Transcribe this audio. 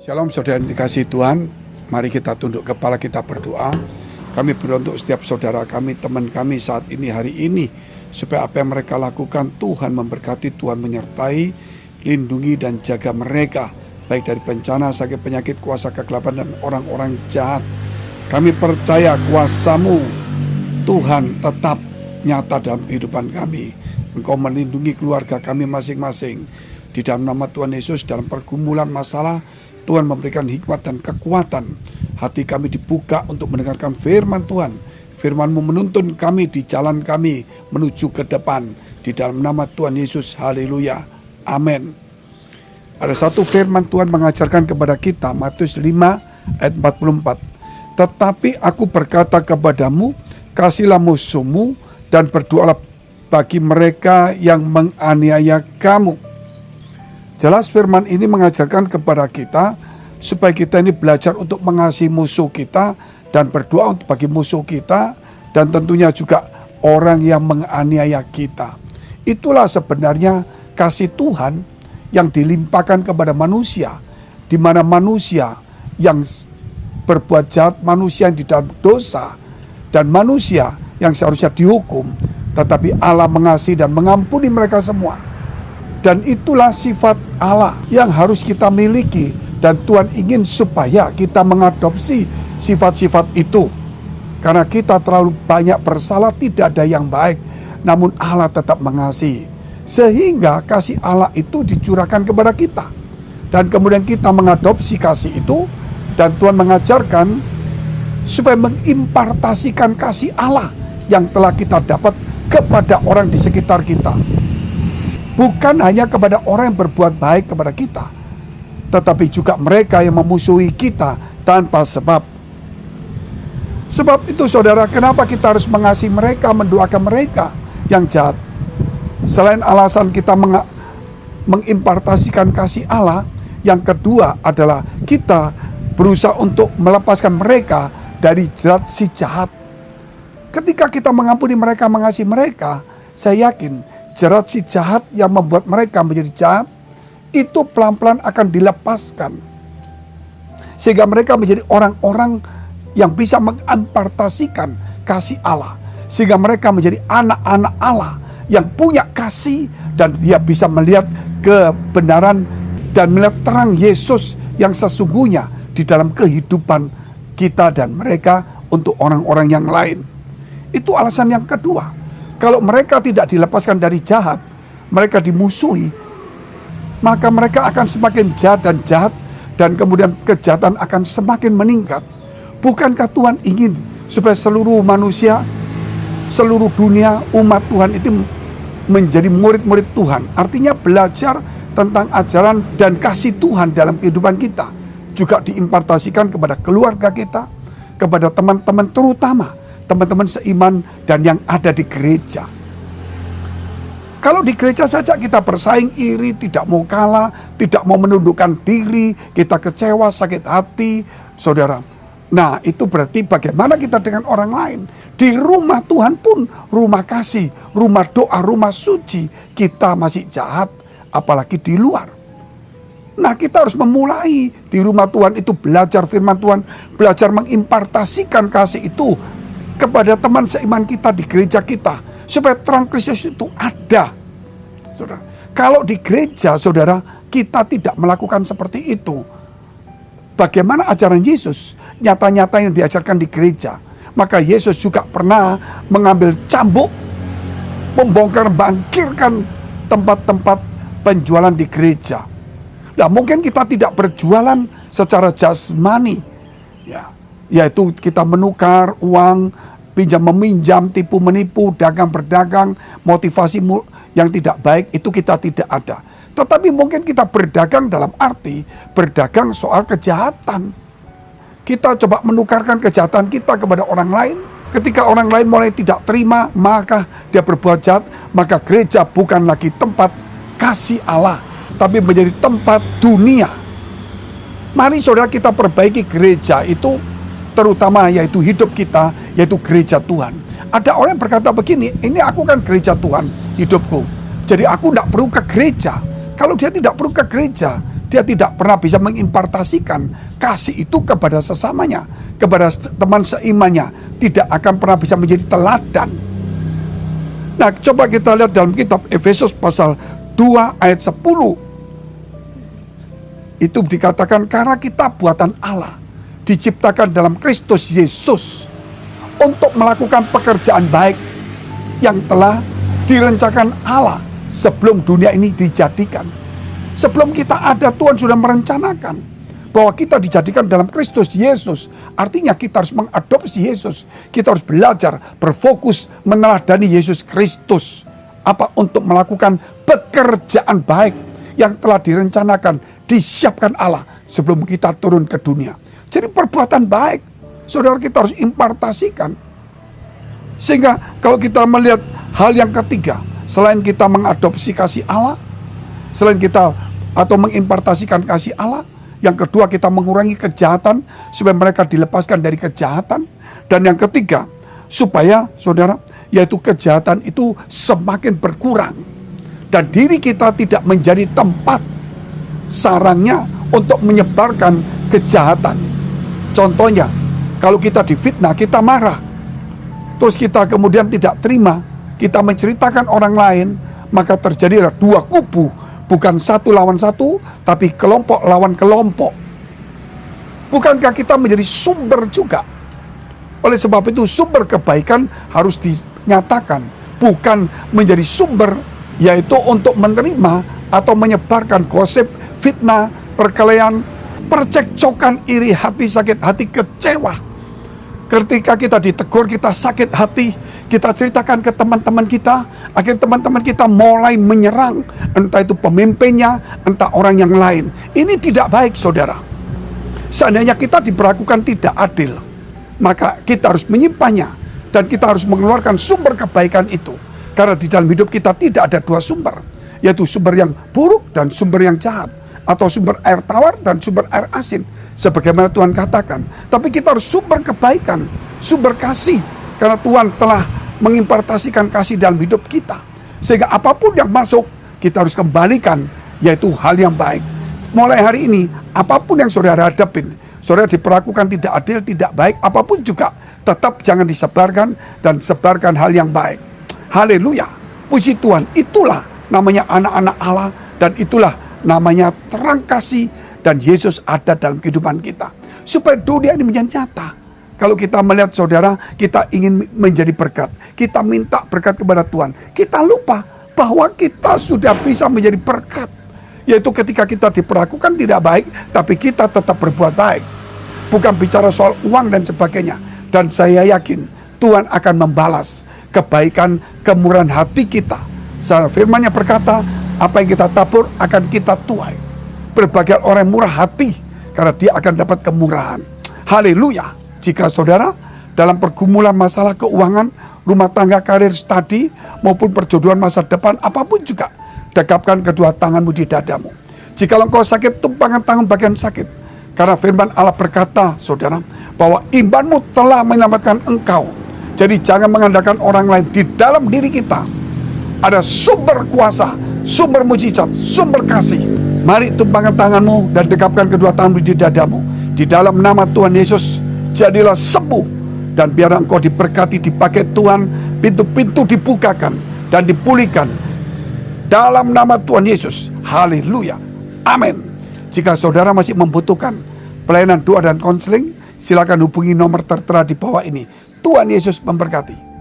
Shalom saudara yang dikasihi Tuhan, mari kita tunduk kepala, kita berdoa. Kami berdoa untuk setiap saudara kami, teman kami saat ini, hari ini, supaya apa yang mereka lakukan Tuhan memberkati, Tuhan menyertai, lindungi dan jaga mereka, baik dari bencana, sakit, penyakit, kuasa kegelapan dan orang-orang jahat. Kami percaya kuasa-Mu Tuhan tetap nyata dalam kehidupan kami. Engkau melindungi keluarga kami masing-masing. Di dalam nama Tuhan Yesus, dalam pergumulan masalah, Tuhan memberikan hikmat dan kekuatan. Hati kami dibuka untuk mendengarkan firman Tuhan. Firman-Mu menuntun kami di jalan kami menuju ke depan. Di dalam nama Tuhan Yesus, haleluya, amin. Ada satu firman Tuhan mengajarkan kepada kita, Matius 5 ayat 44. Tetapi aku berkata kepadamu, kasihilah musuhmu dan berdoalah bagi mereka yang menganiaya kamu. Jelas firman ini mengajarkan kepada kita supaya kita ini belajar untuk mengasihi musuh kita dan berdoa untuk bagi musuh kita dan tentunya juga orang yang menganiaya kita. Itulah sebenarnya kasih Tuhan yang dilimpahkan kepada manusia, di mana manusia yang berbuat jahat, manusia yang di dalam dosa, dan manusia yang seharusnya dihukum, tetapi Allah mengasihi dan mengampuni mereka semua. Dan itulah sifat Allah yang harus kita miliki. Dan Tuhan ingin supaya kita mengadopsi sifat-sifat itu. Karena kita terlalu banyak bersalah, tidak ada yang baik. Namun Allah tetap mengasihi. Sehingga kasih Allah itu dicurahkan kepada kita. Dan kemudian kita mengadopsi kasih itu. Dan Tuhan mengajarkan supaya mengimpartasikan kasih Allah yang telah kita dapat kepada orang di sekitar kita. Bukan hanya kepada orang yang berbuat baik kepada kita, tetapi juga mereka yang memusuhi kita tanpa sebab. Sebab itu saudara, kenapa kita harus mengasihi mereka, mendoakan mereka yang jahat? Selain alasan kita mengimpartasikan kasih Allah, yang kedua adalah kita berusaha untuk melepaskan mereka dari jerat si jahat. Ketika kita mengampuni mereka, mengasihi mereka, saya yakin jerat si jahat yang membuat mereka menjadi jahat itu pelan-pelan akan dilepaskan. Sehingga mereka menjadi orang-orang yang bisa mengimpartasikan kasih Allah. Sehingga mereka menjadi anak-anak Allah yang punya kasih dan dia bisa melihat kebenaran dan melihat terang Yesus yang sesungguhnya di dalam kehidupan kita dan mereka untuk orang-orang yang lain. Itu alasan yang kedua. Kalau mereka tidak dilepaskan dari jahat, mereka dimusuhi, maka mereka akan semakin jahat, dan kemudian kejahatan akan semakin meningkat. Bukankah Tuhan ingin supaya seluruh manusia, seluruh dunia, umat Tuhan itu menjadi murid-murid Tuhan? Artinya belajar tentang ajaran dan kasih Tuhan dalam kehidupan kita. Juga diimpartasikan kepada keluarga kita, kepada teman-teman, terutama teman-teman seiman dan yang ada di gereja. Kalau di gereja saja kita bersaing, iri, tidak mau kalah, tidak mau menundukkan diri, kita kecewa, sakit hati, saudara. Nah, itu berarti bagaimana kita dengan orang lain. Di rumah Tuhan pun, rumah kasih, rumah doa, rumah suci, kita masih jahat, apalagi di luar. Nah, kita harus memulai di rumah Tuhan itu belajar firman Tuhan, belajar mengimpartasikan kasih itu kepada teman seiman kita di gereja kita, supaya terang Kristus itu ada. Saudara, kalau di gereja saudara kita tidak melakukan seperti itu, bagaimana ajaran Yesus nyata-nyata yang diajarkan di gereja? Maka Yesus juga pernah mengambil cambuk, membongkar, bangkirkan tempat-tempat penjualan di gereja. Nah, mungkin kita tidak berjualan secara jasmani, yaitu kita menukar uang, pinjam meminjam, tipu menipu, dagang berdagang, motivasi yang tidak baik itu kita tidak ada. Tetapi mungkin kita berdagang dalam arti berdagang soal kejahatan. Kita coba menukarkan kejahatan kita kepada orang lain. Ketika orang lain mulai tidak terima, maka dia berbuat jahat, maka gereja bukan lagi tempat kasih Allah, tapi menjadi tempat dunia. Mari saudara kita perbaiki gereja itu, terutama yaitu hidup kita, yaitu gereja Tuhan. Ada orang yang berkata begini, ini aku kan gereja Tuhan hidupku, jadi aku tidak perlu ke gereja. Kalau dia tidak perlu ke gereja, dia tidak pernah bisa mengimpartasikan kasih itu kepada sesamanya, kepada teman seimannya, tidak akan pernah bisa menjadi teladan. Nah, coba kita lihat dalam kitab Efesus pasal 2 ayat 10. Itu dikatakan karena kita buatan Allah, diciptakan dalam Kristus Yesus untuk melakukan pekerjaan baik yang telah direncanakan Allah sebelum dunia ini dijadikan. Sebelum kita ada, Tuhan sudah merencanakan bahwa kita dijadikan dalam Kristus Yesus. Artinya kita harus mengadopsi Yesus. Kita harus belajar, berfokus meneladani Yesus Kristus. Apa? Untuk melakukan pekerjaan baik yang telah direncanakan, disiapkan Allah sebelum kita turun ke dunia. Jadi perbuatan baik, saudara, kita harus impartasikan. Sehingga kalau kita melihat hal yang ketiga, selain kita mengadopsi kasih Allah, selain kita atau mengimpartasikan kasih Allah, yang kedua kita mengurangi kejahatan supaya mereka dilepaskan dari kejahatan. Dan yang ketiga, supaya saudara, yaitu kejahatan itu semakin berkurang dan diri kita tidak menjadi tempat sarangnya untuk menyebarkan kejahatan. Contohnya, kalau kita difitnah, kita marah, terus kita kemudian tidak terima, kita menceritakan orang lain, maka terjadilah dua kubu, bukan satu lawan satu, tapi kelompok lawan kelompok. Bukankah kita menjadi sumber juga? Oleh sebab itu sumber kebaikan harus dinyatakan, bukan menjadi sumber yaitu untuk menerima atau menyebarkan gosip, fitnah, perkelahian, percekcokan, iri hati, sakit hati, kecewa. Ketika kita ditegur, kita sakit hati, kita ceritakan ke teman-teman kita, akhirnya teman-teman kita mulai menyerang, entah itu pemimpinnya, entah orang yang lain. Ini tidak baik, saudara. Seandainya kita diperlakukan tidak adil, maka kita harus menyimpannya, dan kita harus mengeluarkan sumber kebaikan itu. Karena di dalam hidup kita tidak ada dua sumber, yaitu sumber yang buruk dan sumber yang jahat, atau sumber air tawar dan sumber air asin, sebagaimana Tuhan katakan. Tapi kita harus sumber kebaikan, sumber kasih, karena Tuhan telah mengimpartasikan kasih dalam hidup kita, sehingga apapun yang masuk kita harus kembalikan, yaitu hal yang baik. Mulai hari ini, apapun yang saudara hadapin, saudara diperlakukan tidak adil, tidak baik, apapun juga, tetap jangan disebarkan, dan sebarkan hal yang baik. Haleluya, puji Tuhan. Itulah namanya anak-anak Allah, dan itulah namanya terang kasih, dan Yesus ada dalam kehidupan kita, supaya dunia ini menjadi nyata. Kalau kita melihat saudara, kita ingin menjadi berkat, kita minta berkat kepada Tuhan, kita lupa bahwa kita sudah bisa menjadi berkat, yaitu ketika kita diperlakukan tidak baik, tapi kita tetap berbuat baik. Bukan bicara soal uang dan sebagainya. Dan saya yakin Tuhan akan membalas kebaikan, kemurahan hati kita. Firman-Nya berkata, apa yang kita tabur akan kita tuai. Berbagai orang murah hati, karena dia akan dapat kemurahan. Haleluya. Jika saudara dalam pergumulan masalah keuangan, rumah tangga, karir, studi, maupun perjodohan masa depan, apapun juga, dekapkan kedua tanganmu di dadamu. Jika engkau sakit, tumpangkan tangan bagian sakit. Karena firman Allah berkata, saudara, bahwa imanmu telah menyelamatkan engkau. Jadi jangan mengandalkan orang lain. Di dalam diri kita ada sumber kuasa, sumber mujizat, sumber kasih. Mari tumpangkan tanganmu dan dekapkan kedua tanganmu di dadamu. Di dalam nama Tuhan Yesus, jadilah sembuh. Dan biar engkau diberkati, dipakai Tuhan, pintu-pintu dibukakan dan dipulihkan. Dalam nama Tuhan Yesus. Haleluya. Amin. Jika saudara masih membutuhkan pelayanan doa dan konseling, silakan hubungi nomor tertera di bawah ini. Tuhan Yesus memberkati.